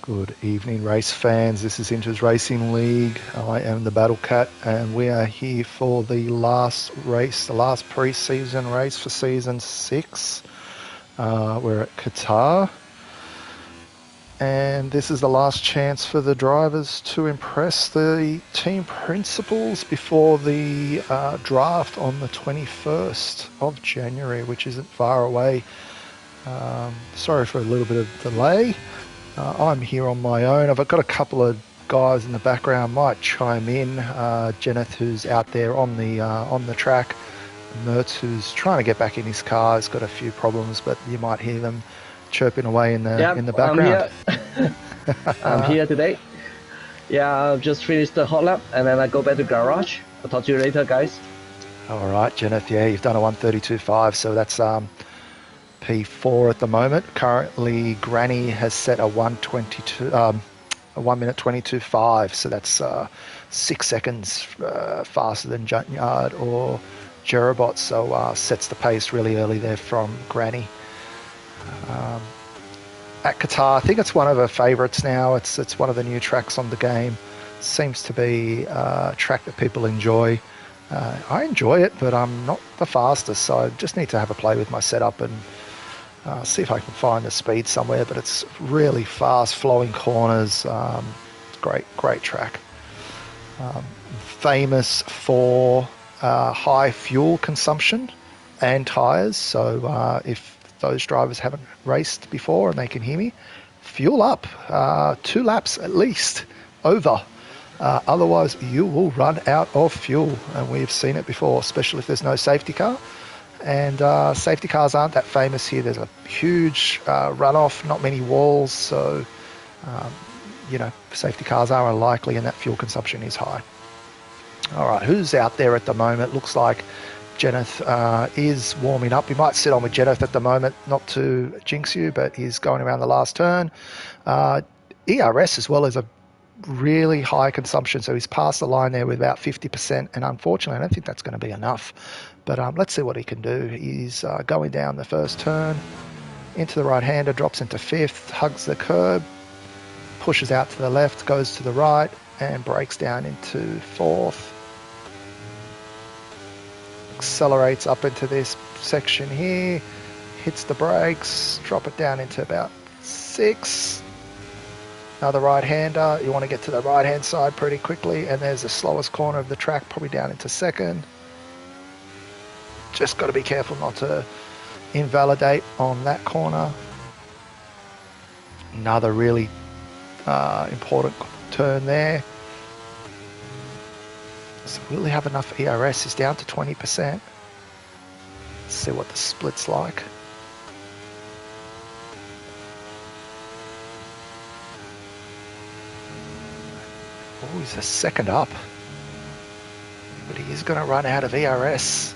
Good evening, race fans. This is Inters Racing League. I am the Battle Cat, and we are here for the last race, the last pre-season race for Season 6. We're at Qatar, and this is the last chance for the drivers to impress the team principals before the draft on the 21st of January, which isn't far away. Sorry for a little bit of delay. I'm here on my own. I've got a couple of guys in the background might chime in. Jenneth, who's out there on the track. Mertz, who's trying to get back in his car, has got a few problems, but you might hear them chirping away in the background. I'm here. I'm here today. Yeah, I've just finished the hot lap, and then I go back to garage. I'll talk to you later, guys. All right, Jenneth. Yeah, you've done a 1:32.5, so that's P4 at the moment. Currently, Granny has set a 1:22, a 1 minute 22.5, so that's 6 seconds faster than Junkyard or Jerobot. So sets the pace really early there from Granny. At Qatar, I think it's one of her favourites now. It's one of the new tracks on the game. Seems to be a track that people enjoy. I enjoy it, but I'm not the fastest, so I just need to have a play with my setup and see if I can find the speed somewhere. But it's really fast, flowing corners. Great track. Famous for high fuel consumption and tyres. So if those drivers haven't raced before and they can hear me, fuel up 2 laps at least over. Otherwise, you will run out of fuel, and we've seen it before, especially if there's no safety car. And safety cars aren't that famous here. There's a huge runoff, not many walls, so safety cars are unlikely, and that fuel consumption is high. All right, who's out there at the moment? Looks like Jenneth is warming up. He might sit on with Jenneth at the moment, not to jinx you, but he's going around the last turn. ERS as well as a really high consumption, so he's passed the line there with about 50%, and unfortunately I don't think that's going to be enough, but let's see what he can do. He's going down the first turn into the right-hander, drops into 5th, hugs the curb, pushes out to the left, goes to the right, and breaks down into 4th, accelerates up into this section here, hits the brakes, drop it down into about 6th. Another right-hander. You want to get to the right-hand side pretty quickly, and there's the slowest corner of the track, probably down into 2nd. Just got to be careful not to invalidate on that corner. Another really important turn there. So will he have enough ERS? He's down to 20%. Let's see what the split's like. Oh, he's a second up, but he is going to run out of ERS.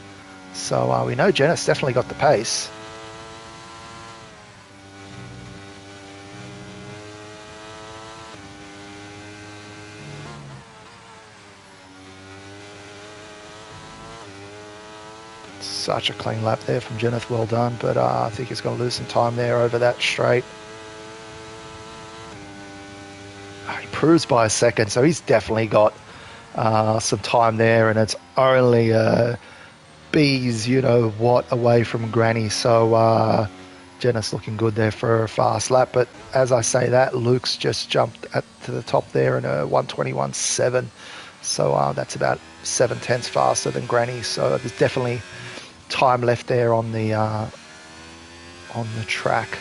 So we know Jenneth's definitely got the pace. Such a clean lap there from Jenneth, well done, but I think he's going to lose some time there over that straight. He proves by a second, so he's definitely got some time there, and it's only B's, what away from Granny. So Jenneth's looking good there for a fast lap, but as I say that, Luke's just jumped to the top there in a 1:21.7, so that's about 7/10 faster than Granny. So there's definitely time left there on the track.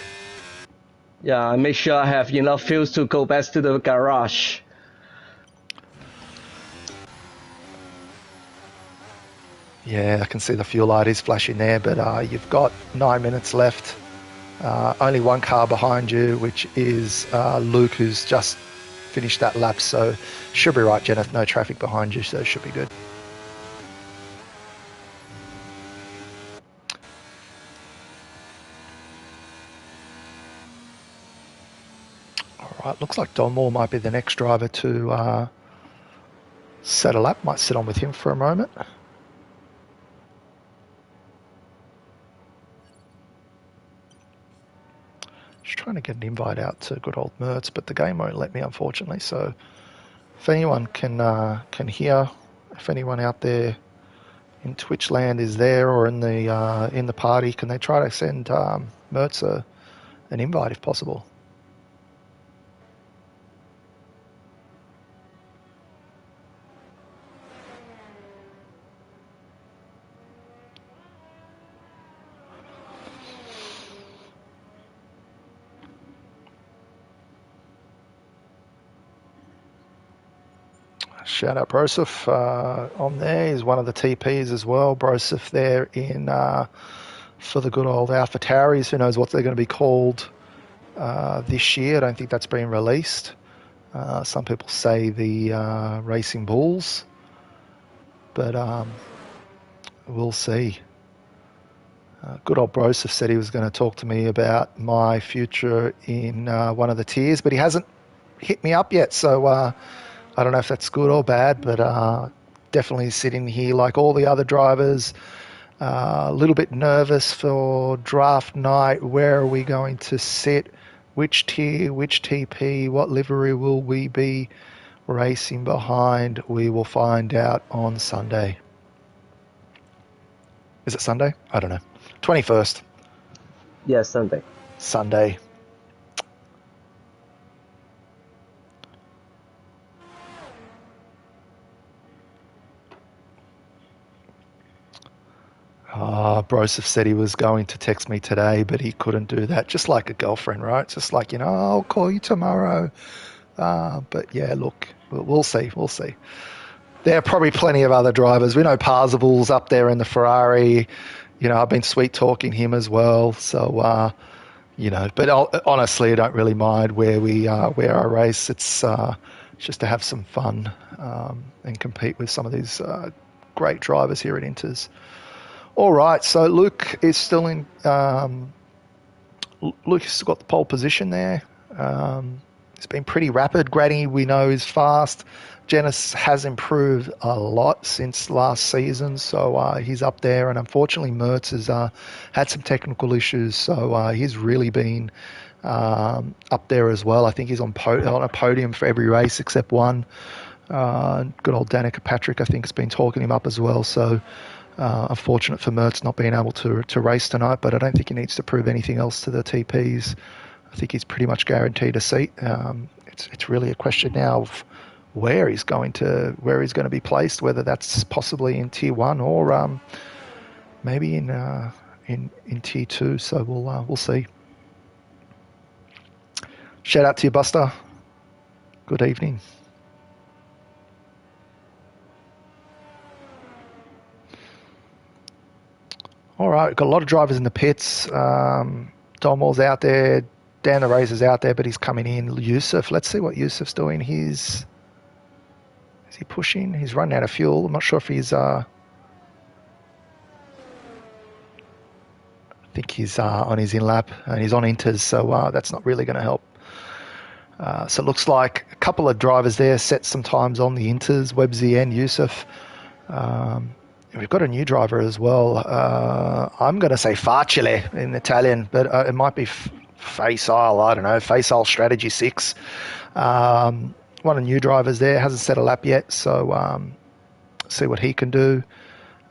Yeah, I make sure I have enough fuels to go back to the garage. Yeah, I can see the fuel light is flashing there, but you've got 9 minutes left. Only one car behind you, which is Luke, who's just finished that lap, so should be right, Jenneth. No traffic behind you, so it should be good. Right, looks like Don Moore might be the next driver to set a lap. Might sit on with him for a moment. Just trying to get an invite out to good old Mertz, but the game won't let me, unfortunately. So if anyone can hear, if anyone out there in Twitch land is there or in the party, can they try to send Mertz an invite if possible? Shout out Broseph on there. He's one of the TPs as well. Broseph there in for the good old Alpha Tauris. Who knows what they're going to be called this year? I don't think that's been released. Some people say the Racing Bulls, but we'll see. Good old Broseph said he was going to talk to me about my future in one of the tiers, but he hasn't hit me up yet, so I don't know if that's good or bad, but definitely sitting here like all the other drivers, a little bit nervous for draft night. Where are we going to sit? Which tier, which TP, what livery will we be racing behind? We will find out on Sunday. Is it Sunday? I don't know. 21st. Yes, Sunday. Sunday. Broseph said he was going to text me today, but he couldn't do that. Just like a girlfriend, right? Just like, I'll call you tomorrow. But yeah, look, we'll see. We'll see. There are probably plenty of other drivers. We know Parsifal's up there in the Ferrari. I've been sweet talking him as well. So, but honestly, I don't really mind where I race. It's just to have some fun and compete with some of these great drivers here at Inters. All right, so Luke is still in. Luke has got the pole position there. It's been pretty rapid. Granny, we know, is fast. Janice has improved a lot since last season, so he's up there. And unfortunately, Mertz has had some technical issues, so he's really been up there as well. I think he's on a podium for every race except one. Good old Danica Patrick, I think, has been talking him up as well. So unfortunate for Mertz not being able to race tonight, but I don't think he needs to prove anything else to the TPs. I think he's pretty much guaranteed a seat. It's really a question now of where he's going to be placed, whether that's possibly in Tier 1 or maybe in Tier 2. So we'll see. Shout out to you, Buster. Good evening. All right, got a lot of drivers in the pits. Domwell's out there. Dan the Razor's out there, but he's coming in. Yusuf, let's see what Yusuf's doing. Is he pushing? He's running out of fuel. I'm not sure if he's... I think he's on his in-lap, and he's on Inters, so that's not really going to help. So it looks like a couple of drivers there set some times on the Inters, Websy and Yusuf. We've got a new driver as well. I'm going to say Facile in Italian, but it might be Faisal. I don't know. Faisal Strategy 6. One of the new drivers there. Hasn't set a lap yet, so see what he can do.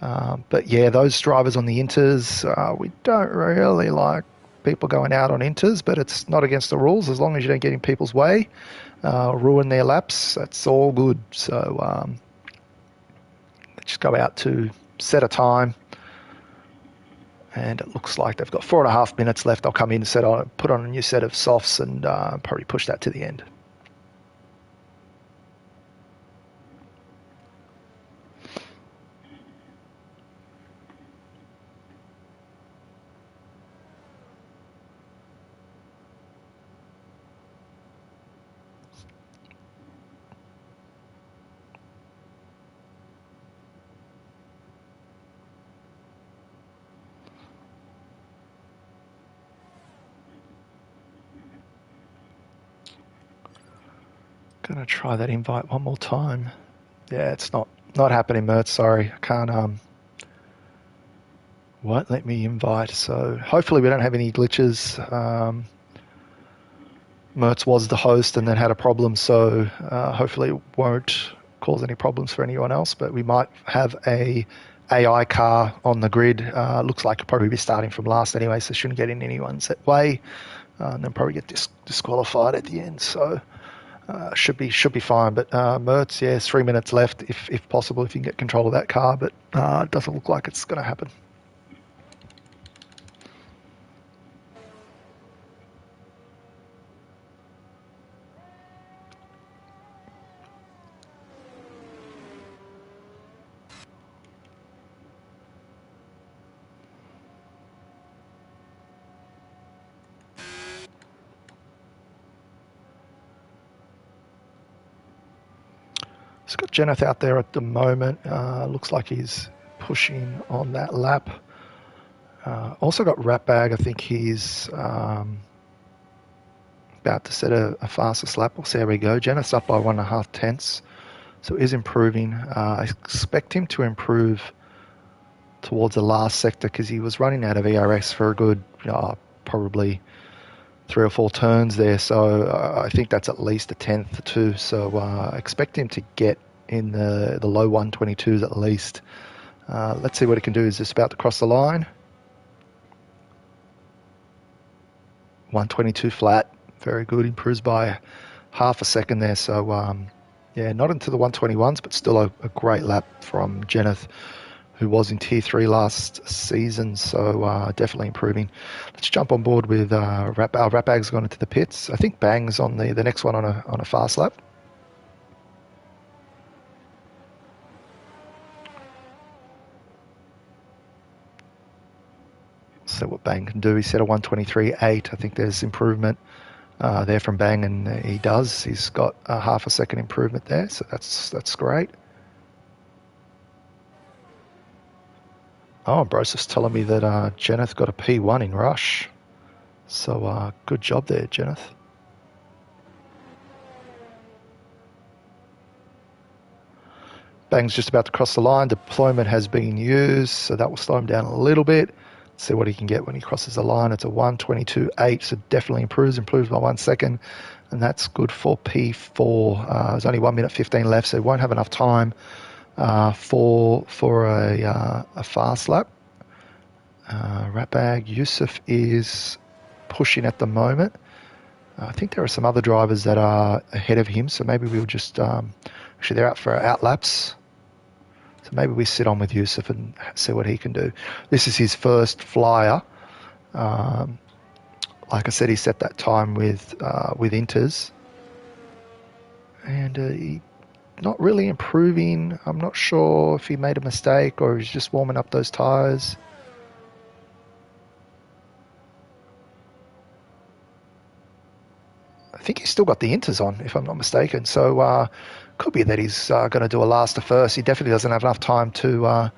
But yeah, those drivers on the Inters, we don't really like people going out on Inters, but it's not against the rules as long as you don't get in people's way, ruin their laps. That's all good. So just go out to set a time, and it looks like they've got 4.5 minutes left. I'll come in and put on a new set of softs and probably push that to the end. Gonna try that invite one more time. Yeah, it's not happening, Mert. Sorry, I can't. Won't let me invite. So hopefully we don't have any glitches. Mertz was the host and then had a problem, so hopefully it won't cause any problems for anyone else, but we might have a AI car on the grid. Looks like it'll probably be starting from last anyway, so shouldn't get in anyone's way, and then probably get disqualified at the end, so should be fine. But Mertz, yeah, 3 minutes left if possible, if you can get control of that car, but it doesn't look like it's going to happen. It's got Jeneth out there at the moment. Looks like he's pushing on that lap. Also got Ratbag. I think he's about to set a fastest lap. We'll see how we go. Jeneth's up by 1.5 tenths, so is improving. I expect him to improve towards the last sector because he was running out of ERS for a good, probably 3 or 4 turns there, so I think that's at least a tenth or two, so I expect him to get in the low 122s at least. Let's see what he can do. He's just about to cross the line. 122 flat, very good, improves by half a second there, so yeah, not into the 121s, but still a great lap from Jeneth, who was in Tier 3 last season, so definitely improving. Let's jump on board with Ratbag's gone into the pits. I think Bang's on the next one on a fast lap. So what Bang can do, he set a 123.8. I think there's improvement there from Bang, and he does. He's got a half a second improvement there, so that's great. Oh, Brosis telling me that Jeneth got a P1 in Rush. So good job there, Jeneth. Bang's just about to cross the line. Deployment has been used, so that will slow him down a little bit. Let's see what he can get when he crosses the line. It's a 122.8, so definitely improves by 1 second, and that's good for P4. There's only 1 minute 15 left, so he won't have enough time for a fast lap. Ratbag, Yusuf is pushing at the moment. I think there are some other drivers that are ahead of him, so maybe we'll just actually they're out for out laps, so maybe we sit on with Yusuf and see what he can do. This is his first flyer. Like I said, he set that time with Inters, and he not really improving. I'm not sure if he made a mistake or he's just warming up those tyres. I think he's still got the Inters on, if I'm not mistaken. So could be that he's going to do a last to first. He definitely doesn't have enough time to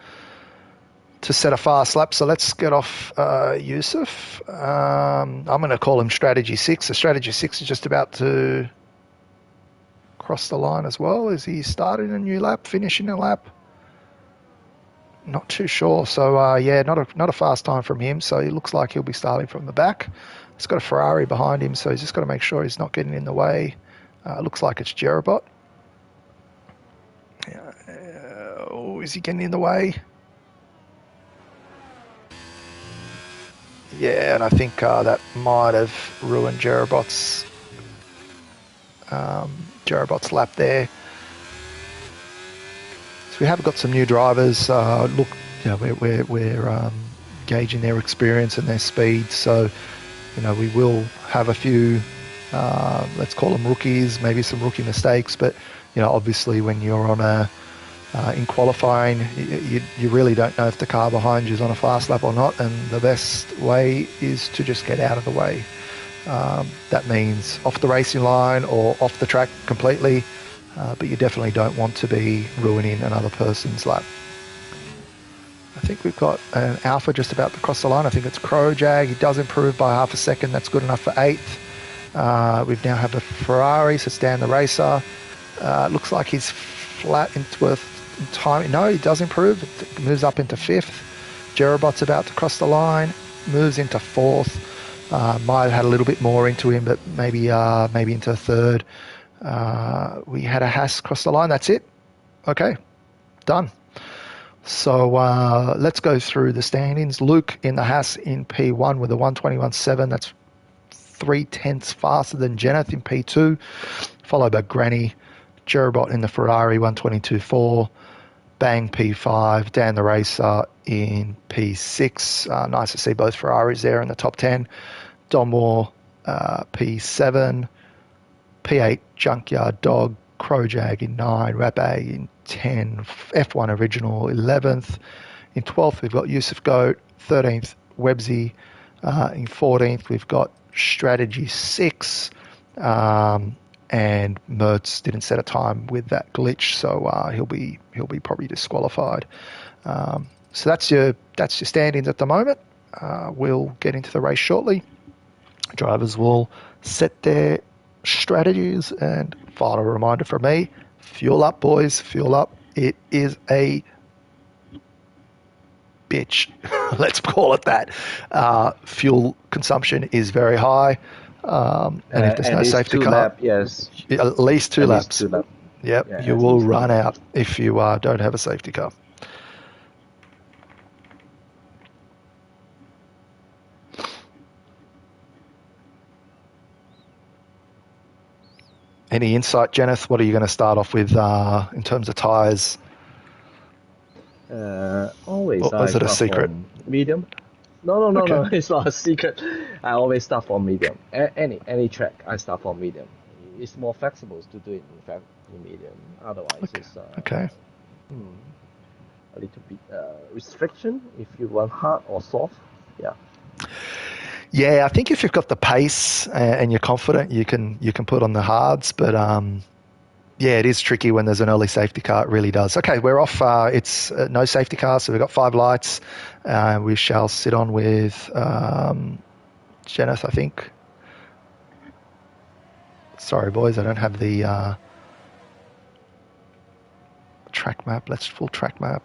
set a fast lap. So let's get off Yusuf. I'm going to call him Strategy 6. So Strategy 6 is just about to cross the line as well. Is he starting a new lap, finishing a lap? Not too sure. So yeah, not a fast time from him. So he looks like he'll be starting from the back. He's got a Ferrari behind him, so he's just got to make sure he's not getting in the way. Looks like it's Jerobot. Is he getting in the way? Yeah, and I think that might have ruined Jerobot's lap there. So we have got some new drivers. Look, we're gauging their experience and their speed. So, we will have a few, let's call them rookies, maybe some rookie mistakes. But, obviously when you're on in qualifying, you really don't know if the car behind you is on a fast lap or not. And the best way is to just get out of the way. That means off the racing line or off the track completely. But you definitely don't want to be ruining another person's lap. I think we've got an Alpha just about to cross the line. I think it's Crowjag. He does improve by half a second. That's good enough for 8th. We've now have a Ferrari, so Stan the Racer. Looks like he's flat into time. No, he does improve. It moves up into 5th. Jerobot's about to cross the line. Moves into 4th. Might have had a little bit more into him, but maybe into third. We had a Haas cross the line. That's it. Okay, done. So let's go through the standings. Luke in the Haas in P1 with a 121.7. That's 0.3 faster than Jenneth in P2, followed by Granny. Jerobot in the Ferrari 122.4. Bang P5. Dan the Racer in P6. Nice to see both Ferraris there in the top 10. Donmore P7. P8 Junkyard Dog. Crowjag in 9. Rapag in 10. F1 Original 11th. In 12th we've got Yusuf Goat. 13th Websy. In 14th we've got Strategy 6. And Mertz didn't set a time with that glitch, so he'll be probably disqualified. So that's your standings at the moment. We'll get into the race shortly. Drivers will set their strategies, and final reminder from me: fuel up, boys, fuel up. It is a bitch. Let's call it that. Fuel consumption is very high. And if there's no safety car, yes, at least two laps. Yep, yeah, you will run out if you don't have a safety car. Any insight, Jenneth? What are you going to start off with in terms of tyres? Always. Or is it a secret? Medium. No, Okay. it's not a secret. I always start from medium. Any track, I start from medium. It's more flexible to do it in medium. Otherwise, it's Okay. a little bit restriction if you want hard or soft. Yeah. Yeah, I think if you've got the pace and you're confident, you can put on the hards. But yeah, it is tricky when there's an early safety car. It really does. Okay, we're off. It's no safety car, so we've got 5 lights. We shall sit on with Jenneth, I think. Sorry, boys, I don't have the track map. Let's full track map.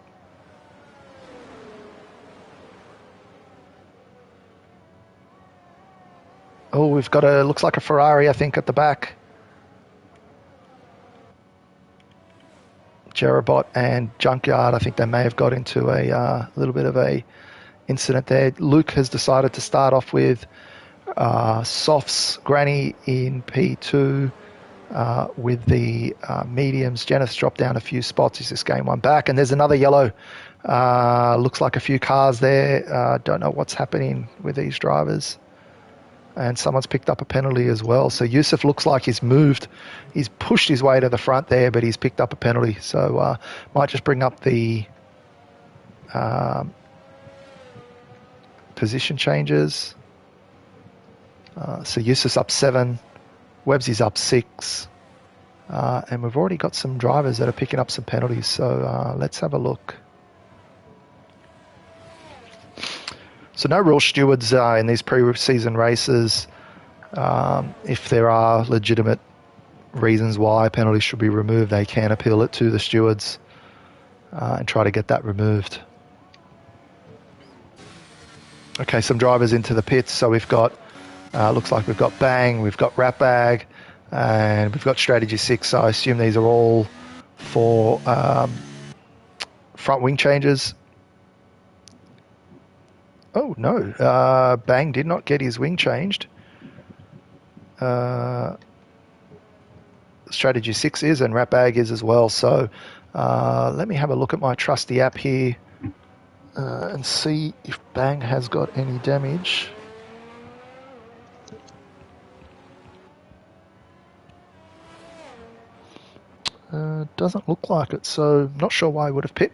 Oh, we've got looks like a Ferrari, I think, at the back. Jerobot and Junkyard, I think they may have got into a little bit of a incident there. Luke has decided to start off with softs. Granny in P2 with the mediums. Jenneth's dropped down a few spots. He's just gained one back. And there's another yellow. Looks like a few cars there. Don't know what's happening with these drivers. And someone's picked up a penalty as well. So Yusuf looks like he's pushed his way to the front there, but he's picked up a penalty. So might just bring up the position changes. So Yusuf's up 7, Websy's up 6, and we've already got some drivers that are picking up some penalties. So let's have a look. So no real stewards in these pre-season races. If there are legitimate reasons why penalties should be removed, they can appeal it to the stewards and try to get that removed. Okay, some drivers into the pits. So we've got, looks like we've got Bang, we've got Ratbag, and we've got Strategy 6. So I assume these are all for front wing changes. Oh, no. Bang did not get his wing changed. Strategy 6 is, and Ratbag is as well. So let me have a look at my trusty app here and see if Bang has got any damage. Doesn't look like it, so not sure why he would have pit.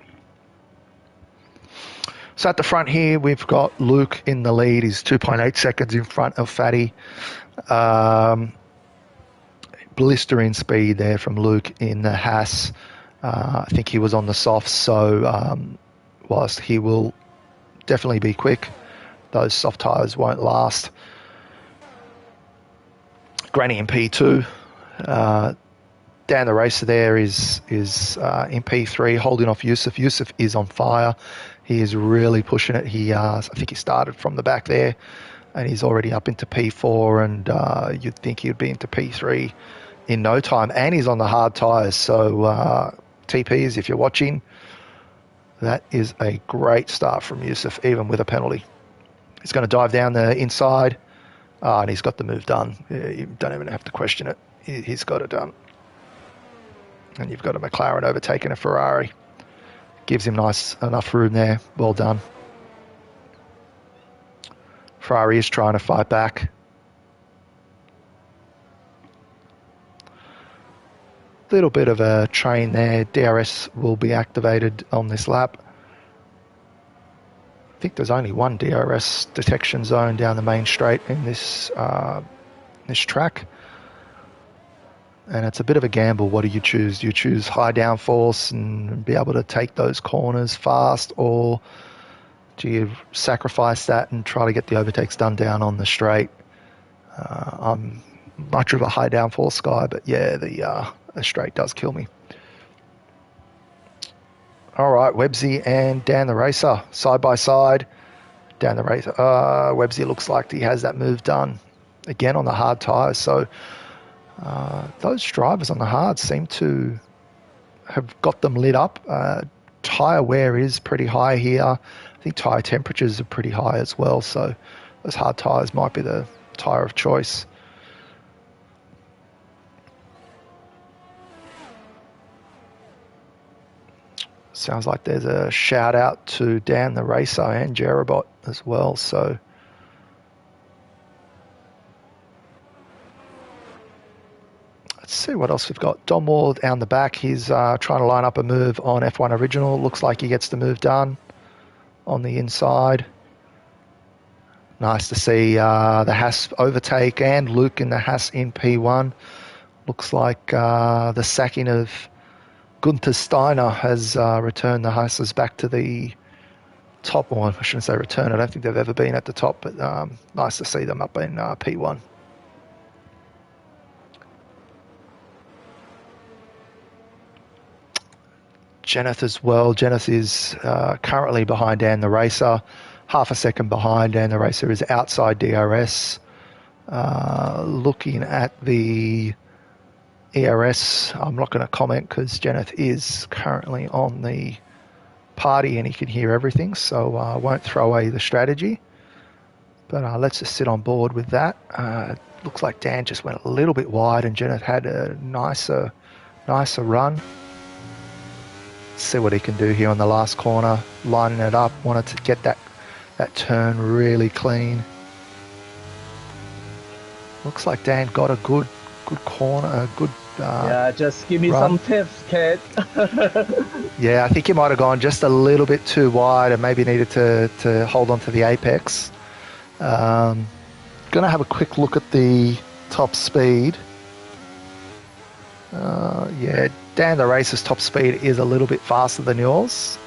So at the front here, we've got Luke in the lead. He's 2.8 seconds in front of Fatty. Blistering speed there from Luke in the Haas. I think he was on the softs, so whilst he will definitely be quick, those soft tyres won't last. Granny in P2. Dan the Racer there is in P3, holding off Yusuf. Yusuf is on fire. He is really pushing it. I think he started from the back there. and he's already up into P4, and you'd think he'd be into P3 in no time, and he's on the hard tyres. So TPs, if you're watching, that is a great start from Yusuf, even with a penalty. He's going to dive down the inside, and he's got the move done. You don't even have to question it. He's got it done. And you've got a McLaren overtaking a Ferrari. Gives him enough room there. Well done. Ferrari is trying to fight back. Little bit of a train there. DRS will be activated on this lap. I think there's only one DRS detection zone down the main straight in this track. And it's a bit of a gamble. What do you choose? Do you choose high downforce and be able to take those corners fast, or do you sacrifice that and try to get the overtakes done down on the straight? I'm much of a high downforce guy, but yeah, the straight does kill me. All right, Websy and Dan the Racer, side by side. Dan the Racer. Websy looks like he has that move done again on the hard tyres. So those drivers on the hard seem to have got them lit up. Tyre wear is pretty high here. I think tyre temperatures are pretty high as well. So those hard tyres might be the tyre of choice. Sounds like there's a shout out to Dan the Racer and Jerabot as well. So let's see what else we've got. Don Moore down the back. He's trying to line up a move on F1 Original. Looks like he gets the move done on the inside. Nice to see the Haas overtake and Luke in the Haas in P1. Looks like the sacking of Gunther Steiner has returned the Haas's back to the top. Well, I shouldn't say return. I don't think they've ever been at the top, but nice to see them up in P1. Jenneth as well. Jenneth is currently behind Dan the Racer. Half a second behind. Dan the Racer is outside DRS. Looking at the ERS, I'm not going to comment because Jenneth is currently on the party and he can hear everything, so I won't throw away the strategy. But let's just sit on board with that. Looks like Dan just went a little bit wide and Jenneth had a nicer run. See what he can do here on the last corner, lining it up. Wanted to get that turn really clean. Looks like Dan got a good corner, a good yeah, just give me run. some tips, kid. Yeah, I think he might have gone just a little bit too wide and maybe needed to hold on to the apex. Going to have a quick look at the top speed. Yeah, Dan the Racer's top speed is a little bit faster than yours.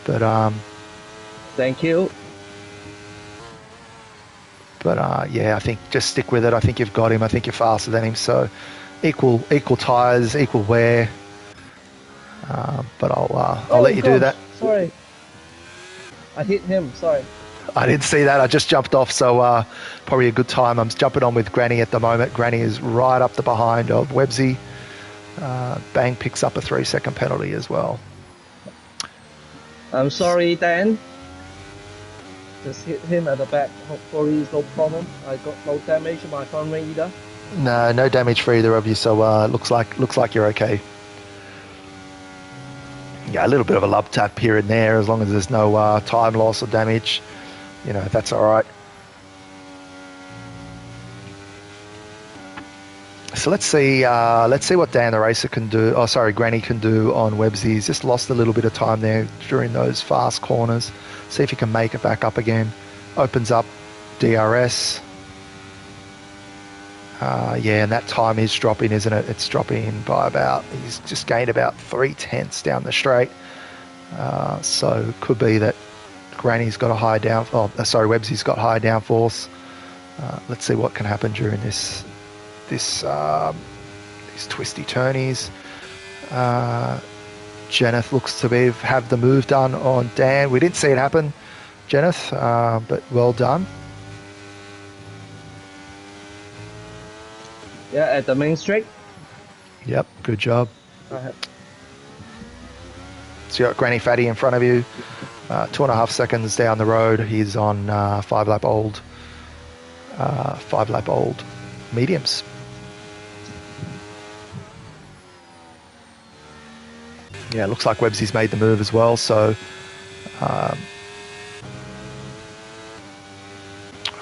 But Thank you. But yeah, I think just stick with it. I think you've got him. I think you're faster than him. So equal tyres, equal wear. But I'll let you do that. Sorry, I hit him. Sorry. I didn't see that. I just jumped off. So probably a good time. I'm jumping on with Granny at the moment. Granny is right up the behind of Websy. Bang picks up a 3-second penalty as well. I'm sorry, Dan. Just hit him at the back. Hopefully, no problem. I got no damage in my front wing either. No damage for either of you. So looks like you're okay. Yeah, a little bit of a lub tap here and there, as long as there's no time loss or damage. You know, that's all right. So let's see what Dan the Racer can do. Oh, sorry, Granny can do on Websy. He's just lost a little bit of time there during those fast corners. See if he can make it back up again. Opens up DRS. Yeah, and that time is dropping, isn't it? It's dropping by he's just gained about 0.3 down the straight. So it could be that Granny's got a high Websy's got high downforce. Let's see what can happen during these twisty turnies. Jenneth looks to have the move done on Dan. We didn't see it happen, Jenneth, but well done. Yeah, at the main straight. Yep, good job. Go ahead. So you got Granny Fatty in front of you. 2.5 seconds down the road, he's on 5-lap old mediums. Yeah, it looks like Webbsy's made the move as well. So, all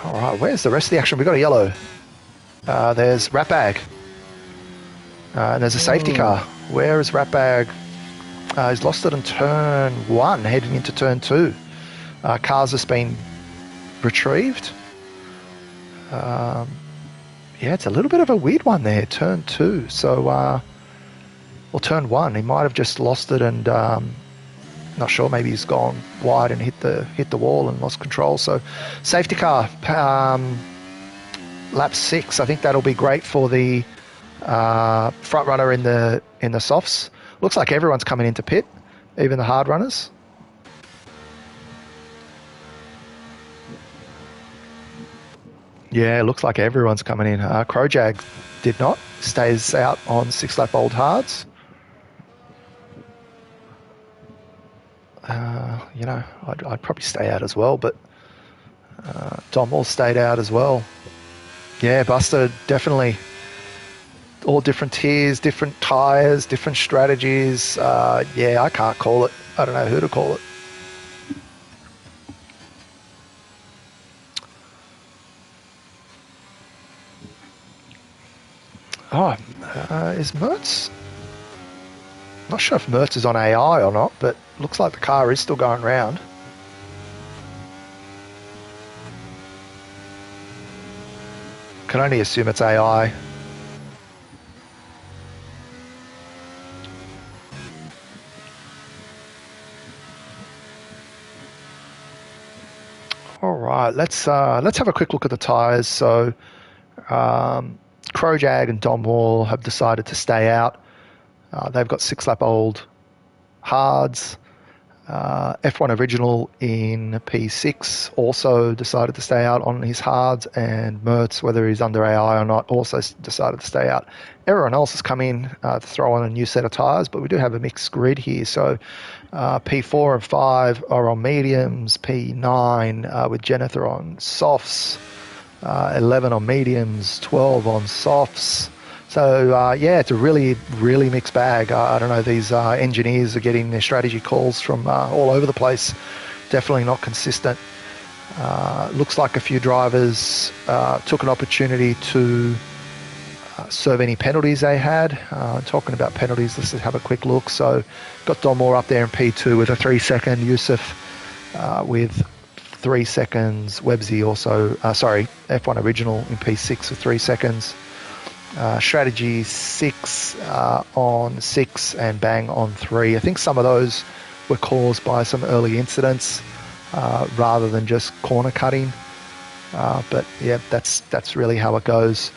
right, where's the rest of the action? We've got a yellow. There's Ratbag. And there's a safety car. Where is Ratbag? He's lost it in turn 1, heading into turn 2. Cars has been retrieved. Yeah, it's a little bit of a weird one there, turn 2. So, well, turn 1, he might have just lost it and not sure, maybe he's gone wide and hit the wall and lost control. So, safety car, lap 6. I think that'll be great for the front runner in the softs. Looks like everyone's coming into pit, even the hard runners. Yeah, it looks like everyone's coming in. Crowjag did not. Stays out on 6-lap old hards. You know, I'd probably stay out as well, but Dom all stayed out as well. Yeah, Buster, definitely. All different tiers, different tyres, different strategies. Yeah, I can't call it. I don't know who to call it. Oh, is Mertz? Not sure if Mertz is on AI or not, but looks like the car is still going round. Can only assume it's AI. All right, let's have a quick look at the tyres. So, Crowjag and Dom Wall have decided to stay out. They've got 6-lap old hards. F1 Original in P6 also decided to stay out on his hards, and Mertz, whether he's under AI or not, also decided to stay out. Everyone else has come in to throw on a new set of tyres, but we do have a mixed grid here. So P4 and 5 are on mediums, P9 with Jennifer on softs, 11 on mediums, 12 on softs. So, yeah, it's a really, really mixed bag. I don't know, these engineers are getting their strategy calls from all over the place. Definitely not consistent. Looks like a few drivers took an opportunity to serve any penalties they had. Talking about penalties, let's just have a quick look. So, got Don Moore up there in P2 with a 3-second, Yusuf with 3 seconds, Webbsy also, F1 Original in P6 with 3 seconds. Strategy 6 on 6 and Bang on 3. I think some of those were caused by some early incidents rather than just corner cutting. But yeah, that's really how it goes.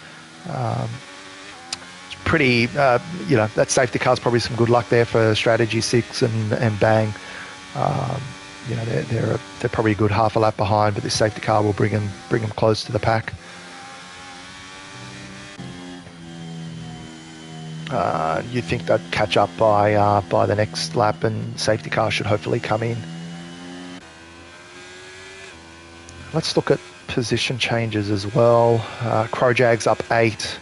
It's pretty, you know, that safety car's probably some good luck there for Strategy 6 and Bang. You know, they're probably a good half a lap behind, but this safety car will bring them close to the pack. You'd think they'd catch up by the next lap, and safety car should hopefully come in. Let's look at position changes as well. Crowjag's up 8,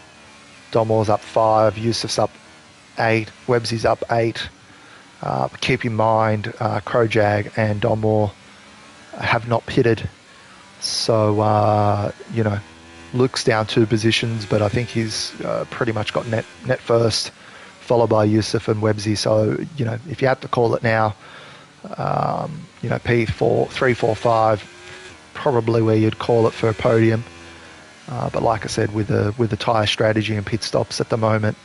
Domor's up 5, Yusuf's up 8, Webbsy's up 8. Keep in mind, Crowjag and Domor have not pitted, so you know, Luke's down 2 positions, but I think he's pretty much got net first, followed by Yusuf and Webbsy. So, you know, if you had to call it now, you know, P4, 3, 4, 5, probably where you'd call it for a podium. But like I said, with the tyre strategy and pit stops at the moment,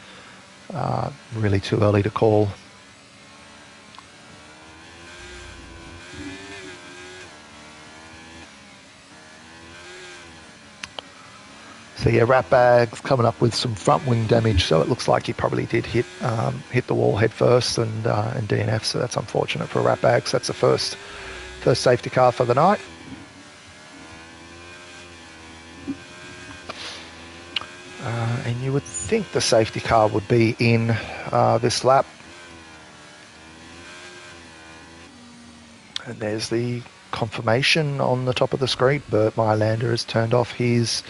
really too early to call. So yeah, Ratbag's coming up with some front wing damage, so it looks like he probably did hit the wall head first and DNF. So that's unfortunate for Ratbag. So that's the first safety car for the night. And you would think the safety car would be in this lap. And there's the confirmation on the top of the screen. Bert Mylander has turned off his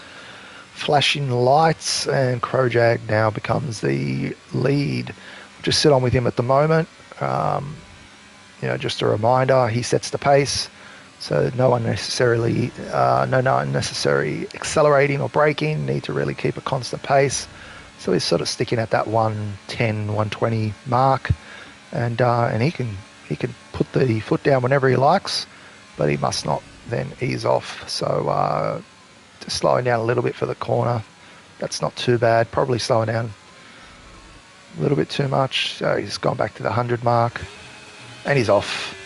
flashing lights, and Krojag now becomes the lead. Just sit on with him at the moment. Just a reminder, he sets the pace, so no unnecessary accelerating or braking. Need to really keep a constant pace. So he's sort of sticking at that 110, 120 mark, and he can put the foot down whenever he likes, but he must not then ease off. So just slowing down a little bit for the corner. That's not too bad. Probably slowing down a little bit too much. So he's gone back to the 100 mark, and he's off.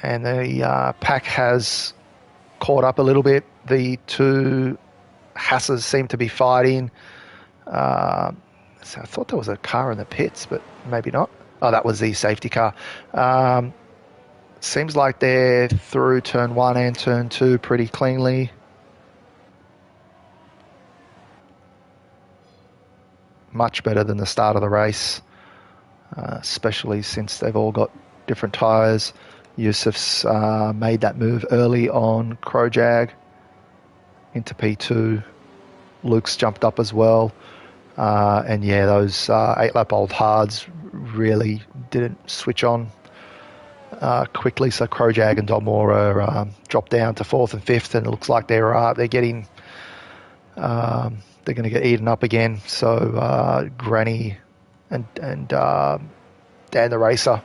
And the pack has caught up a little bit. The two Hasses seem to be fighting. So I thought there was a car in the pits, but maybe not. Oh, that was the safety car. Seems like they're through turn 1 and turn 2 pretty cleanly. Much better than the start of the race, especially since they've all got different tyres. Yusuf's made that move early on Krojag into P2. Luke's jumped up as well. And yeah, those 8-lap old hards really didn't switch on quickly. So Krojag and Domora dropped down to 4th and 5th, and it looks like they're getting they're going to get eaten up again. So Granny and Dan the Racer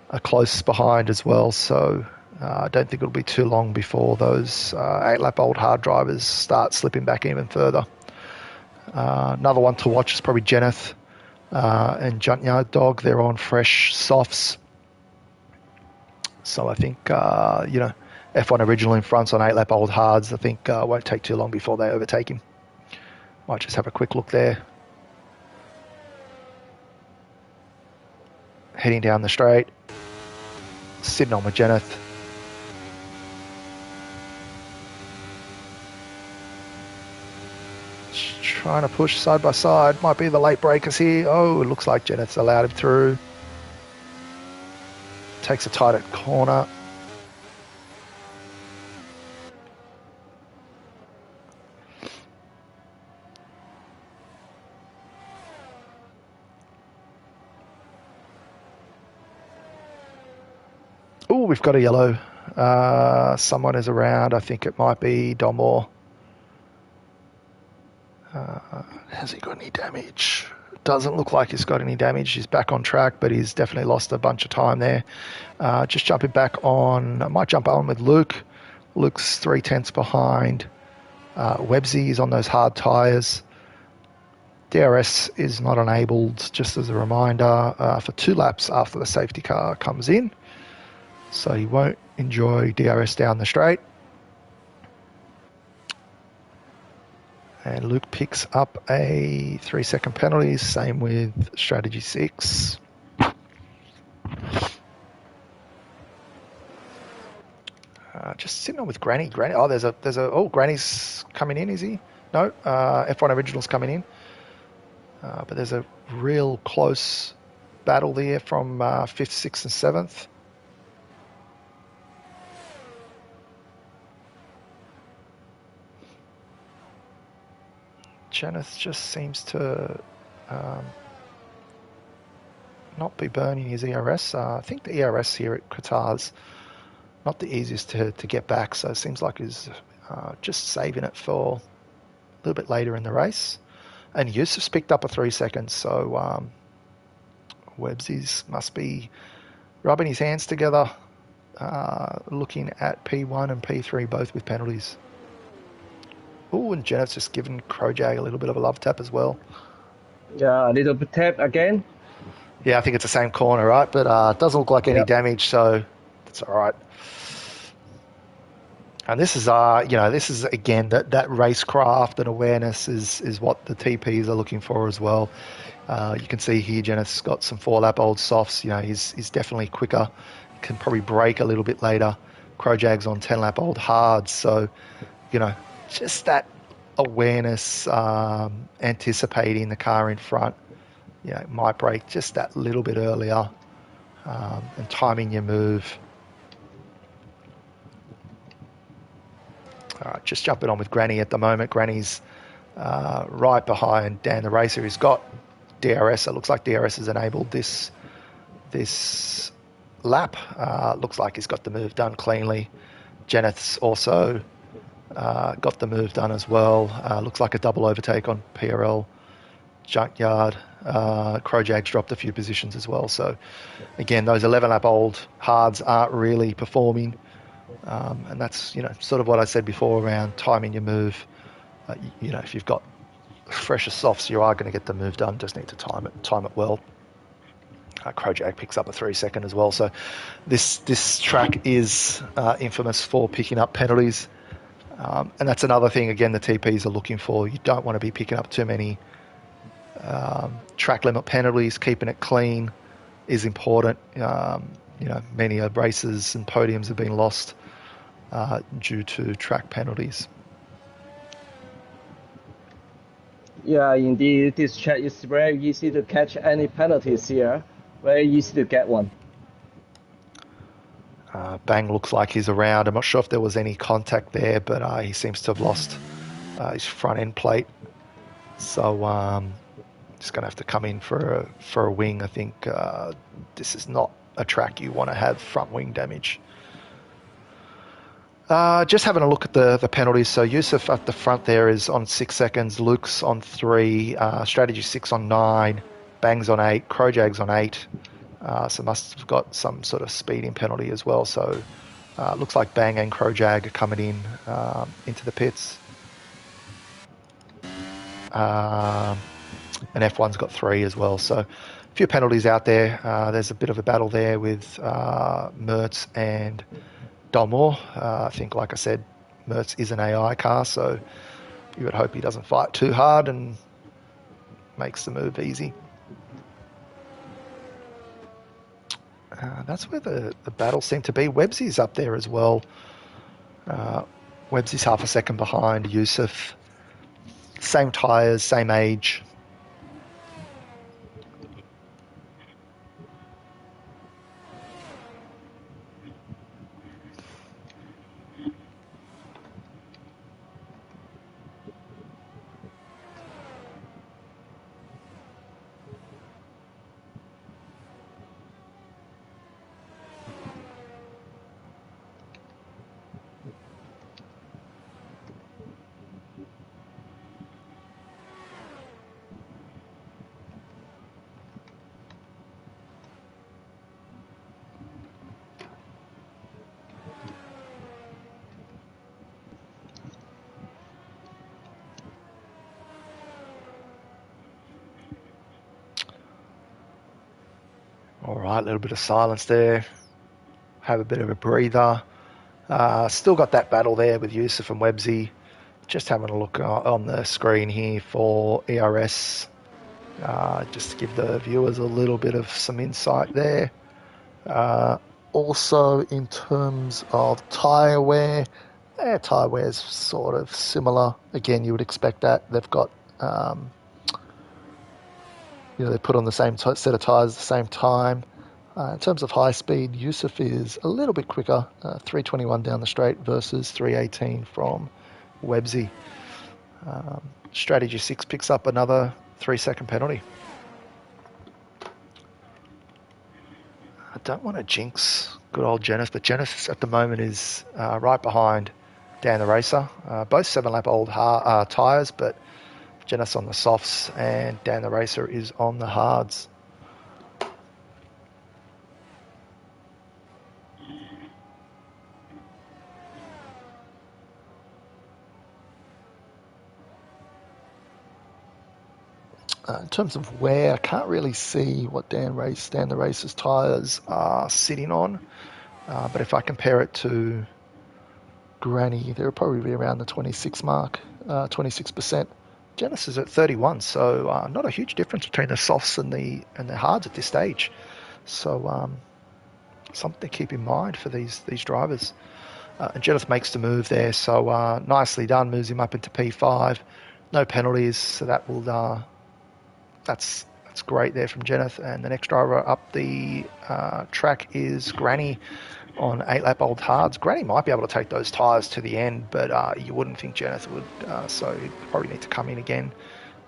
are close behind as well. So I don't think it'll be too long before those 8-lap old hard drivers start slipping back even further. Another one to watch is probably Jeneth and Junkyard Dog. They're on fresh softs. So I think, F1 Original in front on 8-lap old hards. I think won't take too long before they overtake him. Might just have a quick look there. Heading down the straight. Sitting on with Jeneth. Trying to push side by side. Might be the late breakers here. Oh, it looks like Jeneth's allowed him through. Takes a tighter corner. Oh, we've got a yellow. Someone is around. I think it might be Domor. Has he got any damage? Doesn't look like he's got any damage. He's back on track, but he's definitely lost a bunch of time there. Just jumping back on. I might jump on with Luke. Luke's 3/10 behind. Websy is on those hard tyres. DRS is not enabled, just as a reminder, for 2 laps after the safety car comes in. So he won't enjoy DRS down the straight. And Luke picks up a 3-second penalty, same with strategy 6. Just sitting on with Granny. Granny's coming in, is he? No, F1 Original's coming in. But there's a real close battle there from 5th, 6th and 7th. Jeneth just seems to not be burning his ERS. I think the ERS here at Qatar's not the easiest to get back, so it seems like he's just saving it for a little bit later in the race. And Yusuf's picked up a 3 seconds, so Websy's must be rubbing his hands together, looking at P1 and P3 both with penalties. Oh, and Jeneth's just given Krojag a little bit of a love tap as well. Yeah, a little bit tap again. Yeah, I think it's the same corner, right? But it doesn't look like any damage, so that's all right. And this is, again, that racecraft and awareness is what the TPs are looking for as well. You can see here Jeneth's got some 4-lap old softs. He's definitely quicker, can probably brake a little bit later. Krojag's on 10-lap old hards, so, just that awareness, anticipating the car in front, might brake just that little bit earlier, and timing your move. All right, just jumping on with Granny at the moment. Granny's right behind Dan the Racer, who's got DRS. It looks like DRS has enabled this lap. Looks like he's got the move done cleanly. Jeneth's also got the move done as well. Looks like a double overtake on PRL Junkyard. Crowjag's dropped a few positions as well. So again, those 11-lap-old hards aren't really performing. And that's, sort of what I said before around timing your move. If you've got fresher softs, you are going to get the move done. Just need to time it well. Crowjag picks up a 3-second as well. So this track is infamous for picking up penalties. And that's another thing, again, the TPs are looking for. You don't want to be picking up too many track limit penalties. Keeping it clean is important. Many races and podiums have been lost due to track penalties. Yeah, indeed, this track is very easy to catch any penalties here. Very easy to get one. Bang looks like he's around. I'm not sure if there was any contact there, but he seems to have lost his front end plate. So just going to have to come in for a wing. I think this is not a track you want to have front wing damage. Just having a look at the penalties. So Yusuf at the front there is on 6 seconds. Luke's on 3. Strategy 6 on 9. Bang's on 8. Crowjag's on 8. So must have got some sort of speeding penalty as well. So looks like Bang and Crowjag are coming in into the pits. And F1's got 3 as well. So a few penalties out there. There's a bit of a battle there with Mertz and Dalmore. I think, like I said, Mertz is an AI car, so you would hope he doesn't fight too hard and makes the move easy. That's where the battle seemed to be. Webbsy's up there as well. Webbsy's half a second behind Yusuf. Same tyres, same age. All right, a little bit of silence there. Have a bit of a breather. Still got that battle there with Yusuf and Webbsy. Just having a look on the screen here for ERS, just to give the viewers a little bit of some insight there. Also, in terms of tyre wear, tyre wear's sort of similar. Again, you would expect that. They've got, they put on the same set of tyres at the same time. In terms of high speed, Yusuf is a little bit quicker, 321 down the straight versus 318 from Webbsy. Strategy 6 picks up another 3-second penalty. I don't want to jinx good old Jeneth, but Jeneth at the moment is right behind Dan the Racer. Both 7-lap-old tyres, but Jeneth's on the softs and Dan the Racer is on the hards. In terms of wear, I can't really see what Dan the Racer's tyres are sitting on. But if I compare it to Granny, they'll probably be around the 26 mark, 26%. Genesis is at 31, so not a huge difference between the softs and the hards at this stage. So something to keep in mind for these drivers. And Jeneth makes the move there, so nicely done. Moves him up into P5. No penalties, so that will that's great there from Jeneth. And the next driver up the track is Granny on 8-lap-old hards. Granny might be able to take those tyres to the end, but you wouldn't think Jeneth would, so he'd probably need to come in again,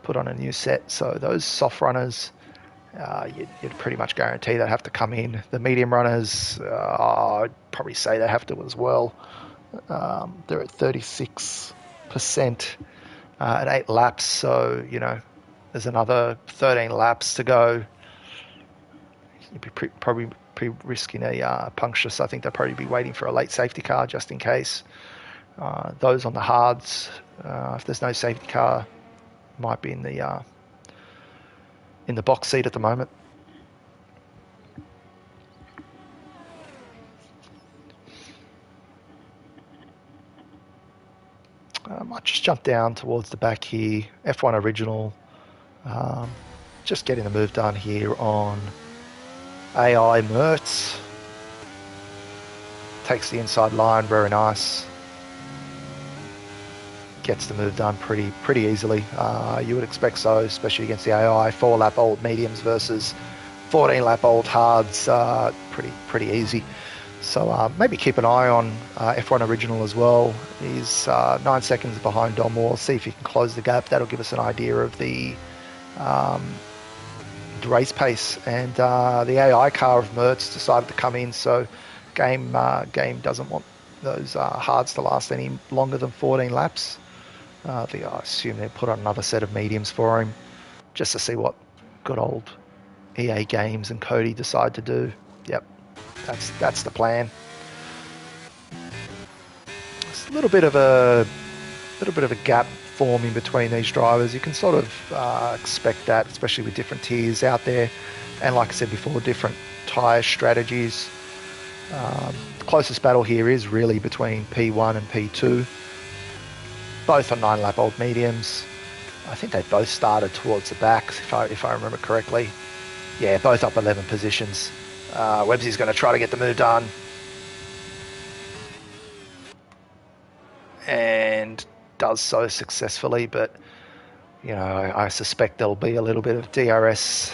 put on a new set. So those soft runners, you'd pretty much guarantee they'd have to come in. The medium runners, I'd probably say they have to as well. They're at 36% at 8 laps, so, there's another 13 laps to go. You'd be probably risking a puncture, so I think they'll probably be waiting for a late safety car just in case. Those on the hards, if there's no safety car, might be in the box seat at the moment. I might just jump down towards the back here. F1 Original. Just getting the move done here on AI Mertz. Takes the inside line, very nice. Gets the move done pretty easily. You would expect so, especially against the AI. 4-lap-old mediums versus 14-lap-old hards. Pretty easy. So maybe keep an eye on F1 Original as well. He's 9 seconds behind Dom Moore. See if he can close the gap. That'll give us an idea of the race pace. And the AI car of Mertz decided to come in, so game doesn't want those hards to last any longer than 14 laps. I assume they put on another set of mediums for him just to see what good old EA Games and Cody decide to do. Yep, that's the plan. It's a little bit of a gap forming between these drivers. You can sort of expect that, especially with different tiers out there, and like I said before, different tyre strategies. The closest battle here is really between P1 and P2. Both on 9-lap-old mediums. I think they both started towards the back, if I remember correctly. Yeah, both up 11 positions. Websy's going to try to get the move done. And does so successfully, but, I suspect there'll be a little bit of DRS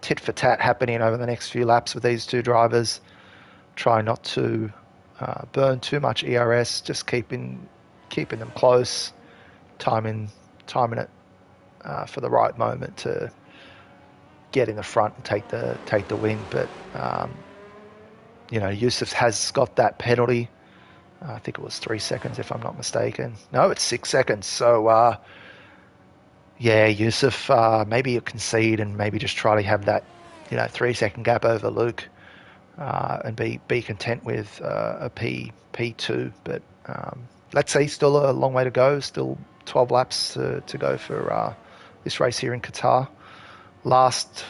tit for tat happening over the next few laps with these two drivers. Try not to burn too much ERS, just keeping them close, timing it for the right moment to get in the front and take the win. But Yusuf has got that penalty. I think it was 3 seconds if I'm not mistaken. No, it's 6 seconds. So Yusuf, maybe you concede and maybe just try to have that 3-second gap over Luke and be content with a P2. But let's see, still a long way to go. Still 12 laps to go for this race here in Qatar. Last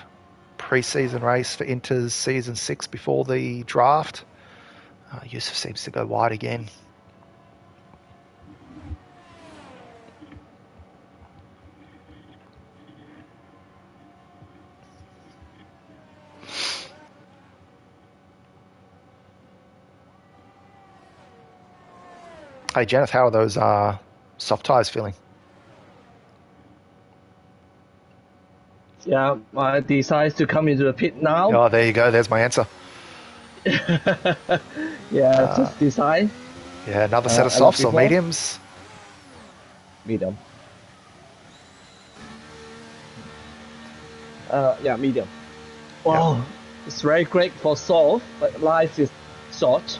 pre-season race for Inter's Season 6 before the draft. Yusuf seems to go wide again. Hey, Jeneth, how are those soft tyres feeling? Yeah, I decided to come into the pit now. Oh, there you go. There's my answer. Just decide. Yeah, another set of softs or mediums? Medium. Medium. Wow, yeah. It's very great for soft, but life is short.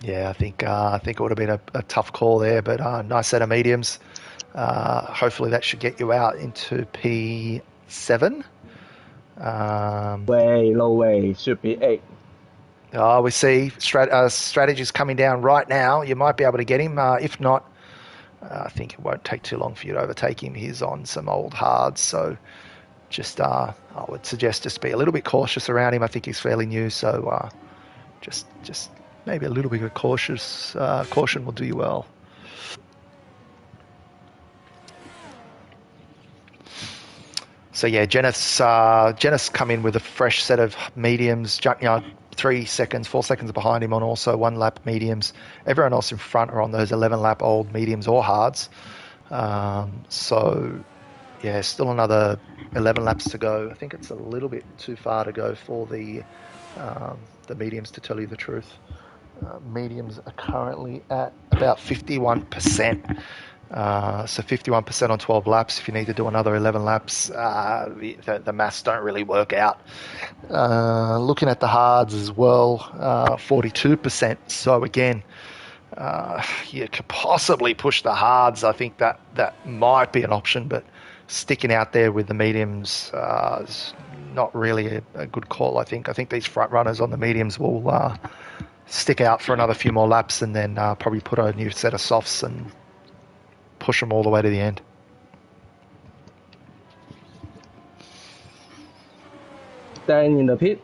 Yeah, I think it would have been a tough call there, but nice set of mediums. Hopefully that should get you out into P7. Low way, should be 8. We see strategies coming down right now. You might be able to get him. If not, I think it won't take too long for you to overtake him. He's on some old hards, so just I would suggest just be a little bit cautious around him. I think he's fairly new, so just maybe a little bit of caution will do you well. So yeah, Jeneth's come in with a fresh set of mediums. 3 seconds, 4 seconds behind him on also 1 lap mediums. Everyone else in front are on those 11 lap old mediums or hards. So yeah, still another 11 laps to go. I think it's a little bit too far to go for the mediums, to tell you the truth. Mediums are currently at about 51%. So 51% on 12 laps. If you need to do another 11 laps, the maths don't really work out. Looking at the hards as well, 42%. So again, you could possibly push the hards. I think that might be an option, but sticking out there with the mediums is not really a good call. I think these front runners on the mediums will stick out for another few more laps, and then probably put a new set of softs and push them all the way to the end. Dan in the pit.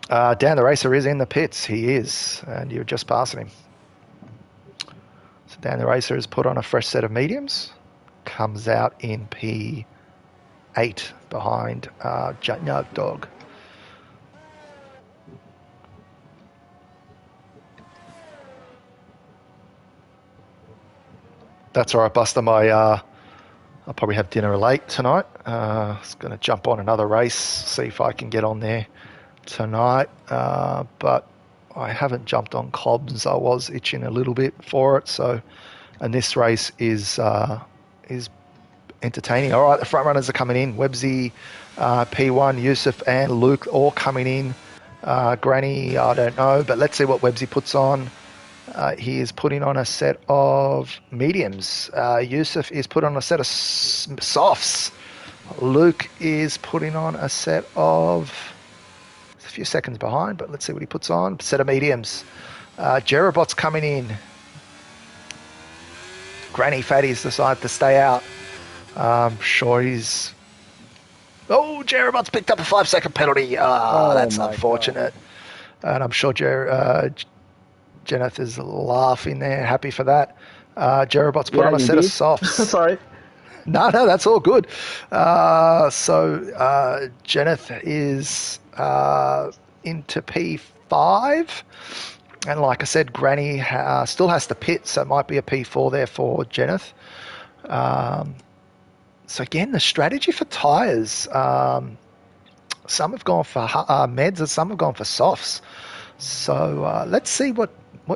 Dan the Racer is in the pits. He is, and you're just passing him. So Dan the Racer has put on a fresh set of mediums. Comes out in P8 behind Nerd Dog. That's all right, Buster. I'll probably have dinner late tonight. I was going to jump on another race, see if I can get on there tonight. But I haven't jumped on Cobbs. I was itching a little bit for it. So, and this race is entertaining. All right, the front runners are coming in. Websy, P1, Yusuf, and Luke all coming in. Granny, I don't know, but let's see what Websy puts on. He is putting on a set of mediums. Yusuf is putting on a set of softs. Luke is putting on a set of... It's a few seconds behind, but let's see what he puts on. Set of mediums. Jerobot's coming in. Granny Fatty's decided to stay out. I'm sure he's... Oh, Jerobot's picked up a 5-second penalty. That's unfortunate. God. And I'm sure Jeneth is laughing there, happy for that. Jerobot's put on a set of softs. Sorry. No, that's all good. So Jeneth is into P5. And like I said, Granny still has to pit, so it might be a P4 there for Jeneth. So again, the strategy for tyres, some have gone for meds and some have gone for softs. So let's see what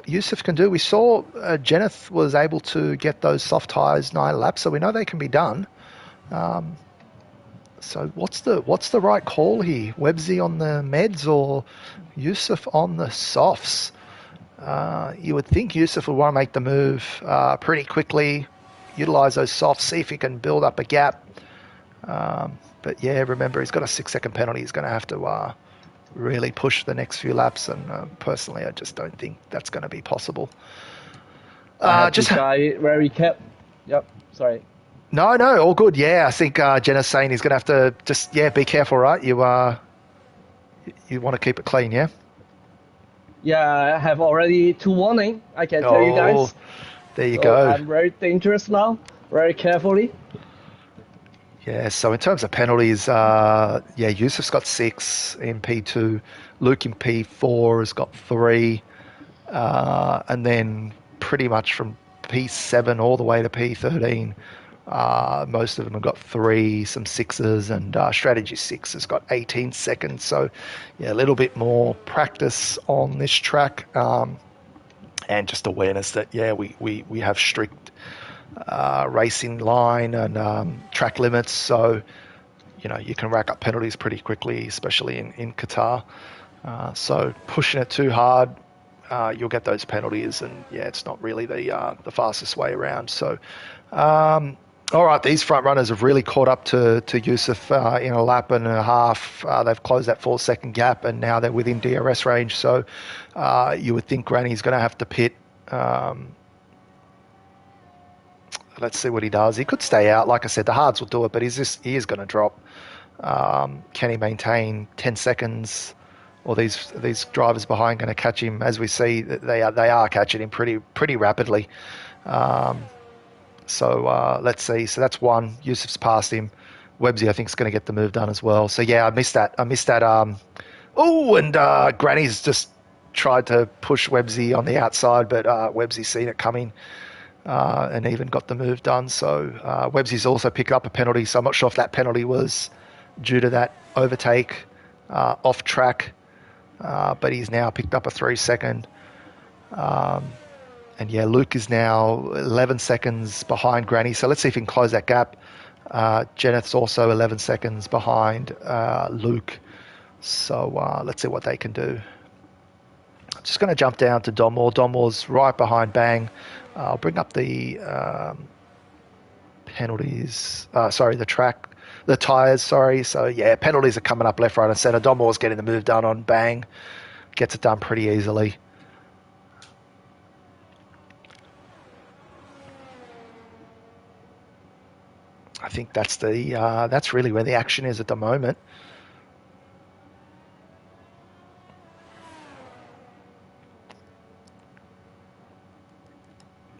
Yusuf can do. We saw Jeneth was able to get those soft tyres 9 laps, so we know they can be done. So what's the right call here? Websy on the meds or Yusuf on the softs? You would think Yusuf would want to make the move pretty quickly, utilise those softs, see if he can build up a gap. But yeah, remember, he's got a 6-second penalty. He's going to have to really push the next few laps, and personally, I just don't think that's going to be possible. Just where he kept. Yep, sorry. No, all good. Yeah, I think Jenna's saying he's going to have to just be careful, right? You want to keep it clean, yeah? Yeah, I have already 2 warning. I can tell you guys. There you go. I'm very dangerous now. Very carefully. Yeah, so in terms of penalties, Yusuf's got 6 in P2. Luke in P4 has got 3. And then pretty much from P7 all the way to P13, most of them have got 3, some 6s, and Strategy 6 has got 18 seconds. So, yeah, a little bit more practice on this track, and just awareness that, we have strict racing line and track limits, so you can rack up penalties pretty quickly, especially in Qatar. So pushing it too hard, you'll get those penalties, and it's not really the fastest way around. So all right, these front runners have really caught up to Yusuf in a lap and a half. They've closed that 4-second gap, and now they're within DRS range. So you would think Granny's going to have to pit. Let's see what he does. He could stay out. Like I said, the hards will do it, but he is going to drop. Can he maintain 10 seconds? Or these drivers behind going to catch him? As we see, they are catching him pretty rapidly. So let's see. So that's 1. Yusuf's passed him. Websy, I think, is going to get the move done as well. So yeah, I missed that. Oh, and Granny's just tried to push Websy on the outside, but Websy's seen it coming and even got the move done. So Websy's also picked up a penalty, so I'm not sure if that penalty was due to that overtake off track, but he's now picked up a 3-second. And yeah, Luke is now 11 seconds behind Granny. So let's see if he can close that gap. Jeneth's also 11 seconds behind Luke. So let's see what they can do. I'm just going to jump down to Donmore. Donmore's right behind Bang. I'll bring up the penalties. The tyres, sorry. So yeah, penalties are coming up left, right and centre. Donmore's getting the move done on Bang. Gets it done pretty easily. I think that's really where the action is at the moment.